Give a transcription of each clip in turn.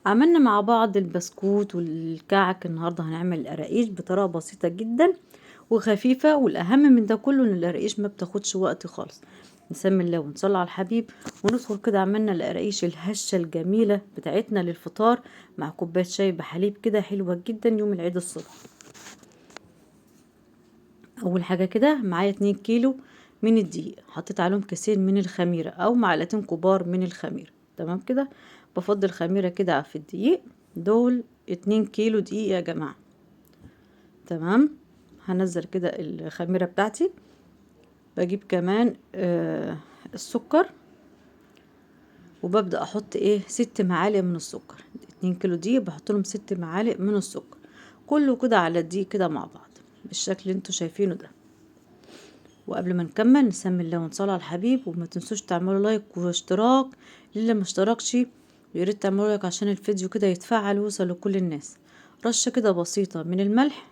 عملنا مع بعض البسكوت والكعك. النهاردة هنعمل القراقيش بطريقة بسيطة جدا وخفيفة، والأهم من ده كله إن القراقيش ما بتاخدش وقت خالص. نسمي الله ونصلي على الحبيب وندخل كده. عملنا القراقيش الهشة الجميلة بتاعتنا للفطار مع كوباية شاي بحليب كده، حلوة جدا يوم العيد الصبح. أول حاجة كده معايا 2 كيلو من الدقيق، حطيت عليهم كيسين من الخميرة أو معلقتين كبار من الخميرة. تمام كده. بفضل خميرة كده في الدقيق. دول 2 كيلو دقيق يا جماعة. تمام. هنزل كده الخميرة بتاعتي. بجيب كمان السكر، وببدأ احط 6 معالق من السكر. 2 كيلو دقيق بحط لهم 6 معالق من السكر، كله كده على الدقيق كده مع بعض بالشكل اللي انتوا شايفينه ده. وقبل ما نكمل نسمي الله ونصلي على الحبيب، وما تنسوش تعملوا لايك واشتراك للي ما اشتركش، وياريت تعملوا لايك عشان الفيديو كده يتفعل ويوصل لكل الناس. رشه كده بسيطه من الملح.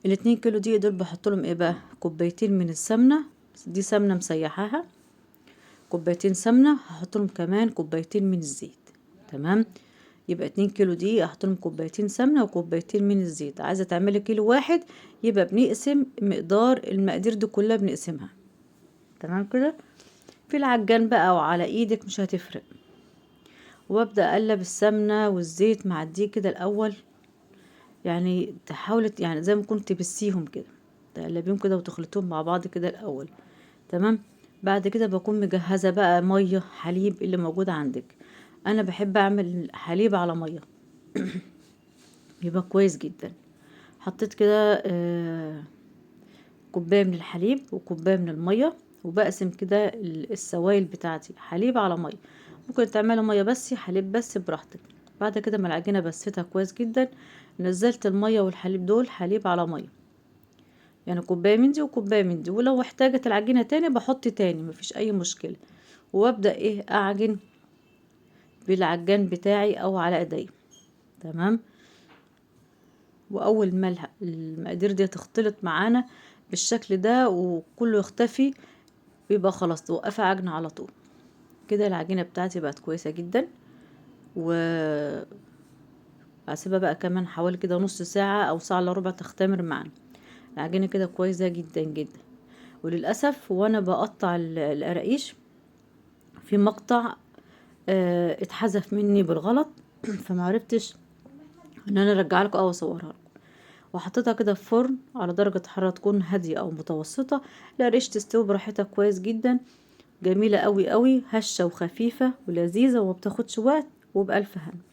2 كيلو دقيق دول بحط لهم بقى كوبايتين من السمنه، دي سمنه مسيحاها. كوبايتين سمنه، هحط لهم كمان كوبايتين من الزيت. تمام. يبقى 2 كيلو دقيق احط لهم كوبايتين سمنه وكوبايتين من الزيت. عايزه تعملي كيلو واحد يبقى بنقسم مقدار المقادير دي كلها بنقسمها. تمام كده. في العجان بقى او على ايدك مش هتفرق. وابدا اقلب السمنه والزيت مع الدقيق كده الاول، يعني تحاولي يعني زي ما كنت تبسيهم كده، تقلبيهم كده وتخلطوهم مع بعض كده الاول. تمام. بعد كده بكون مجهزه بقى ميه حليب اللي موجود عندك. انا بحب اعمل حليب على ميه يبقى كويس جدا. حطيت كده كوبايه من الحليب وكوبايه من الميه، وبقسم كده السوائل بتاعتي حليب على ميه. ممكن تعملي ميه بس، حليب بس، براحتك. بعد كده ما العجينه بستها كويس جدا، نزلت الميه والحليب دول حليب على ميه، يعني كوبايه من دي وكوبايه من دي. ولو احتاجت العجينه تاني بحط تاني، مفيش اي مشكله. وابدا اعجن بالعجان بتاعي او على ايدي. تمام. واول ما المقادير دي تختلط معانا بالشكل ده وكله يختفي، بيبقى خلاص توقفي عجن على طول. كده العجينه بتاعتي بقت كويسه جدا. و هسيبها بقى كمان حوالي كده نص ساعه او ساعه الا ربع تختمر معانا. العجينه كده كويسه جدا جدا. وللاسف وانا بقطع القراقيش في مقطع اتحذف مني بالغلط فمعرفتش ان انا ارجع لكم او اصورها لكم. وحطيتها كده في فرن على درجة حرارة تكون هادية او متوسطة. القراقيش تستوي براحتها كويس جدا، جميلة قوي قوي، هشة وخفيفة ولذيذة ومبتاخدش وقت، وبألف هنا.